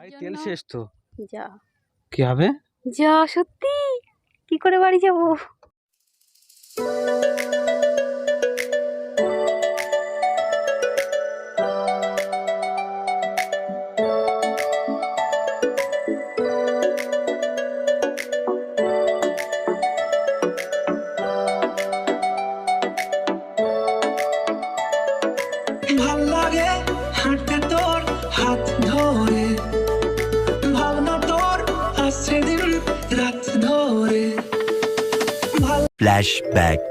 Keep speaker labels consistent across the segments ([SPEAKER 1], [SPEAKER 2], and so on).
[SPEAKER 1] ভাই তেল শেষ তো,
[SPEAKER 2] যা
[SPEAKER 1] কি হবে?
[SPEAKER 2] যা সত্যি কি করে বাড়ি যাব?
[SPEAKER 3] ভাল লাগে হাঁটতে তোর হাত ধরে, ভাবনা তোর আসছে দিন রাত ধরে।
[SPEAKER 4] Flashback.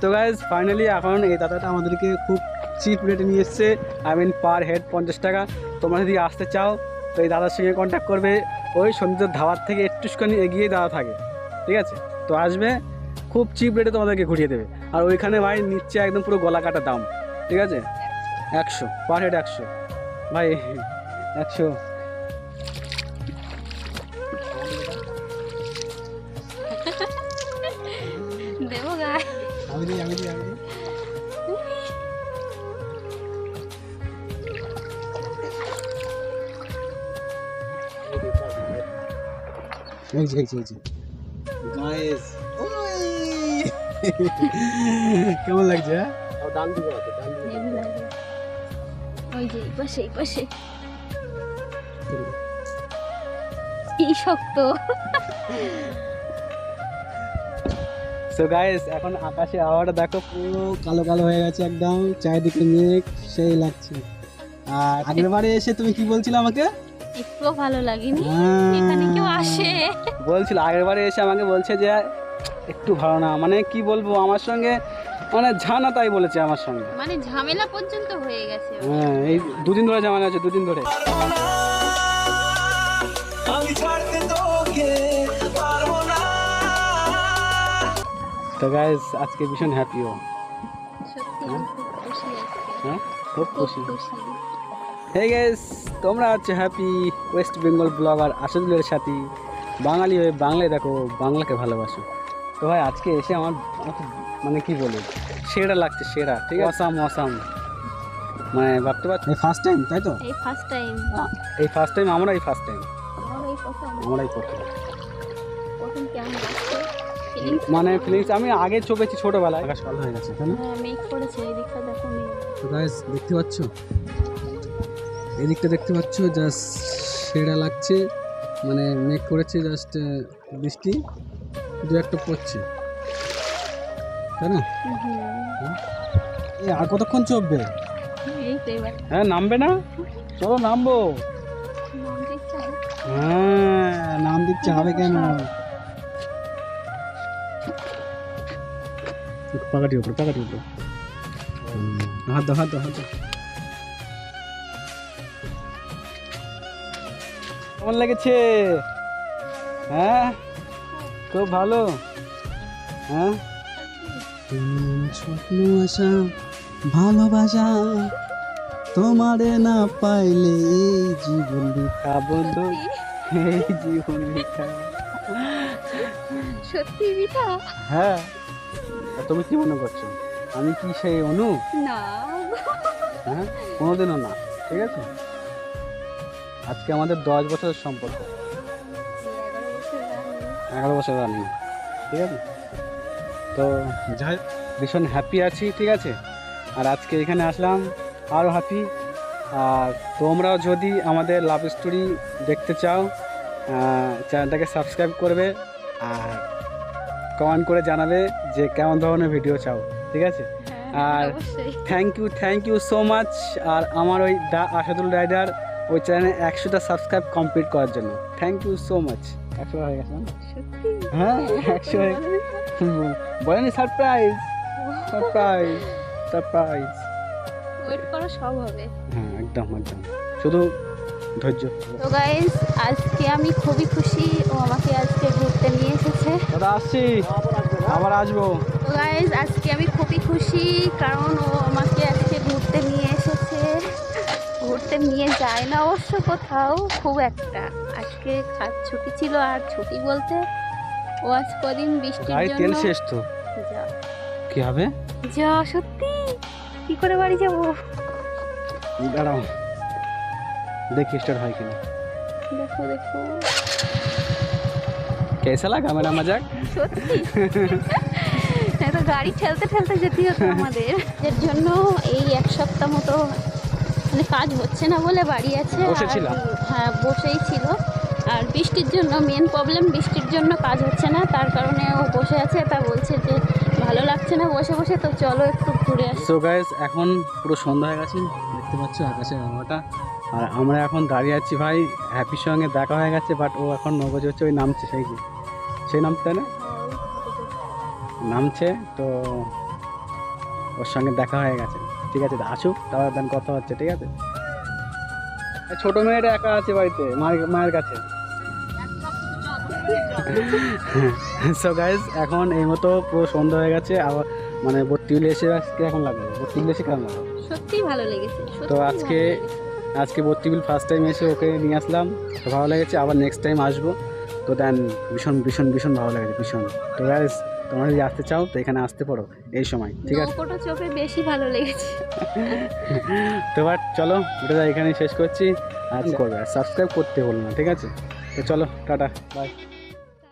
[SPEAKER 1] তো গাইজ ফাইনালি এখন এই দাদাটা আমাদেরকে খুব চিপ রেটে নিয়ে এসছে, আই মিন পার হেড 50 টাকা। তোমরা যদি আসতে চাও তো এই দাদার সঙ্গে কন্ট্যাক্ট করবে, ওই সন্ধ্যের ধাবার থেকে একটুখানি এগিয়ে দাদা থাকে, ঠিক আছে? তো আসবে, খুব চিপ রেটে তোমাদেরকে ঘুরিয়ে দেবে। আর ওইখানে ভাই নিচ্ছে একদম পুরো গলা কাটা দাম, ঠিক আছে? 100 পার হেড, 100 ভাই, 100।
[SPEAKER 2] দেবো গায়ে
[SPEAKER 1] আমি দিই এই যে গাইস কেমন লাগছে? ডান দিকে আছে, ডান দিকে।
[SPEAKER 2] হেভি লাগে। ওই যে এই পাশে কি শক্ত।
[SPEAKER 1] সো গাইস এখন আকাশে আবহাওয়াটা দেখো, পুরো কালো কালো হয়ে গেছে একদম, চারিদিকে মেঘ, সেই লাগছে। আর আগের বারে এসে তুমি কি বলছিলে আমাকে?
[SPEAKER 2] একটুও ভালো লাগেনি।
[SPEAKER 1] হ্যাঁ।
[SPEAKER 2] এখানে কেউ আসে?
[SPEAKER 1] বলছিল আগের বারে এসে আমাকে বলছে যে একটু ভালো না, মানে কি বলবো, আমার সঙ্গে মানে ঝানা তাই বলেছে আমার সঙ্গে।
[SPEAKER 2] মানে ঝামেলা পর্যন্ত হয়ে গেছে।
[SPEAKER 1] হ্যাঁ, এই দুদিন ধরে ঝামেলা আছে, দুদিন ধরে।
[SPEAKER 3] পারবো না, আমি ছাড়তে তোকে পারবো না।
[SPEAKER 1] তো গাইস আজকে ভীষণ হ্যাপিও।
[SPEAKER 2] সত্যি আমি খুব খুশি আজকে।
[SPEAKER 1] হ্যাঁ, খুব
[SPEAKER 2] খুব
[SPEAKER 1] খুশি।
[SPEAKER 2] খুশি।
[SPEAKER 1] হে গাইস, তোমরা হচ্ছে হ্যাপি ওয়েস্ট বেঙ্গল ব্লগার আসাদুলের সাথী। বাঙালি হয়ে বাংলায় দেখো, বাংলাকে ভালোবাসো। তো ভাই আজকে এসে আমার মানে কি বলি, সেরা লাগছে, সেরা। ঠিক আছে, অসাম মানে ভাবতে পারছি। এই ফার্স্ট টাইম তাই তো?
[SPEAKER 2] এই ফার্স্ট টাইম।
[SPEAKER 1] এই ফার্স্ট টাইম, আমরাই ফার্স্ট টাইম,
[SPEAKER 2] আমার এই প্রথম
[SPEAKER 1] প্রথম।
[SPEAKER 2] কেমন লাগছে? ফিলিংস
[SPEAKER 1] মানে ফিলিংস আমি আগে চোপেছি ছোটবেলায়। আকাশ কালো হয়ে গেছে, তাই না?
[SPEAKER 2] হ্যাঁ, মেক করেছে এই দিকটা দেখো মেক।
[SPEAKER 1] তো গাইস দেখতে পাচ্ছ, এদিকটা দেখতে পাচ্ছ, জাস্ট সেরা লাগছে। মানে মেঘ করেছে, জাস্ট বৃষ্টি দু একটা পড়ছে, তাই না? আর কতক্ষণ চলবে?
[SPEAKER 2] এই তো এবার
[SPEAKER 1] হ্যাঁ, নামবে না? চলো নামবো।
[SPEAKER 2] নাম দেখতে হবে।
[SPEAKER 1] হ্যাঁ, নাম দিচ্ছে, হবে কেন? পাকাটি উপরে হাত দাও। কেমন লেগেছে? হ্যাঁ, খুব ভালো। হ্যাঁ, স্বপ্ন আশা ভালোবাসা তোমারে না পাইলে এই জীবন বৃথা বন্ধু, এই জীবন বৃথা।
[SPEAKER 2] সত্যি মিঠা?
[SPEAKER 1] হ্যাঁ, তা তুমি কি মনে করছো আমি কি সেই অনু?
[SPEAKER 2] না।
[SPEAKER 1] হ্যাঁ, কোনোদিনও না। ঠিক আছে, আজকে আমাদের 10 বছরের সম্পর্ক, 11 বছর রানিং। ঠিক আছে, তো যাই ভীষণ হ্যাপি আছি। ঠিক আছে, আর আজকে এখানে আসলাম আরও হ্যাপি। আর তোমরাও যদি আমাদের লাভ স্টোরি দেখতে চাও, চ্যানেলটাকে সাবস্ক্রাইব করবে আর কমেন্ট করে জানাবে যে কেমন ধরনের ভিডিও চাও। ঠিক আছে, আর
[SPEAKER 2] অবশ্যই।
[SPEAKER 1] Thank you so much. আর আমার ওই দা আসাদুল রাইডার ওই চ্যানেলে 100টা সাবস্ক্রাইব কমপ্লিট করার জন্য থ্যাংক ইউ সো মাচ। 100 হয়ে গেছে না?
[SPEAKER 2] সত্যি?
[SPEAKER 1] হ্যাঁ, 100 হয়ে বলেনি? সারপ্রাইজ।
[SPEAKER 2] ওয়েট করো, সব হবে।
[SPEAKER 1] হ্যাঁ, একদম শুধু ধৈর্য।
[SPEAKER 2] তো গাইস আজকে আমি খুবই খুশি, ও আমাকে আজকে ঘুরতে নিয়ে এসেছে।
[SPEAKER 1] দাদা আসছি, আবার আসবো।
[SPEAKER 2] তো গাইস আজকে আমি খুবই খুশি, কারণ ও আমাকে আজকে ঘুরতে নিয়ে এসেছে। ঘুরতে নিয়ে যায় না অবশ্য কোথাও খুব একটা। আজকে ছুটি ছিল, আর ছুটি বলতে ও আজ কদিন বৃষ্টির
[SPEAKER 1] গাড়ি তেল
[SPEAKER 2] জন্য
[SPEAKER 1] শেষ তো,
[SPEAKER 2] যা
[SPEAKER 1] কি হবে?
[SPEAKER 2] যা সত্যি কি করে বাড়ি যাবো?
[SPEAKER 1] দাঁড়াও দেখি স্টার্ট হয় কিনা।
[SPEAKER 2] দেখো
[SPEAKER 1] कैसा लगा मेरा मजाक?
[SPEAKER 2] সত্যি তো গাড়ি ঠেলতে যেতে হতো আমাদের। এর জন্য এই এক সপ্তাহ মতো মানে কাজ হচ্ছে না বলে বাড়ি আছে।
[SPEAKER 1] বসেছিলাম।
[SPEAKER 2] হ্যাঁ, বসেই ছিল। আর বৃষ্টির জন্য মেন প্রবলেম, বৃষ্টির জন্য কাজ হচ্ছে না, তার কারণে ও বসে আছে। তা বলছে যে ভালো লাগছে না বসে, তো চলো একটু ঘুরে আসি।
[SPEAKER 1] সো গাইস এখন পুরো সন্ধ্যা হয়ে গেছে, দেখতে পাচ্ছ আকাশের আবহাওয়াটা। আর আমরা এখন দাঁড়িয়ে আছি ভাই, হ্যাপির সঙ্গে দেখা হয়ে গেছে, বাট ও এখন মগজ হচ্ছে ওই নামছে, সেই নামছে তাই না? নামছে, তো ওর সঙ্গে দেখা হয়ে গেছে। ঠিক আছে, আসুক তারপর দেন কথা হচ্ছে। ঠিক আছে, ছোট মেয়েটা একা আছে বাড়িতে মায়ের কাছে। সো গাইজ এখন এই মতো পুরো সন্ধ্যা হয়ে গেছে। আবার মানে বত্তিগুলি এসে কিরকম লাগলো? বত্তিগুলি এসে কেমন লাগলো?
[SPEAKER 2] সত্যিই ভালো লেগেছে।
[SPEAKER 1] তো আজকে বত্তিগুল ফার্স্ট টাইম এসে ওকে নিয়ে আসলাম, তো ভালো লেগেছে। আবার নেক্সট টাইম আসবো, তো দেন ভীষণ ভালো লেগেছে, ভীষণ। তো গাইজ তোমরা যদি আসতে চাও তো এখানে আসতে পারো এই সময়। ঠিক আছে,
[SPEAKER 2] নৌকোটা চোখে বেশি ভালো লেগেছে।
[SPEAKER 1] তো এবার চলো ভিডিওটা এখানেই শেষ করছি। আর করবে, সাবস্ক্রাইব করতে বলো না। ঠিক আছে, তো চলো টাটা, বাই।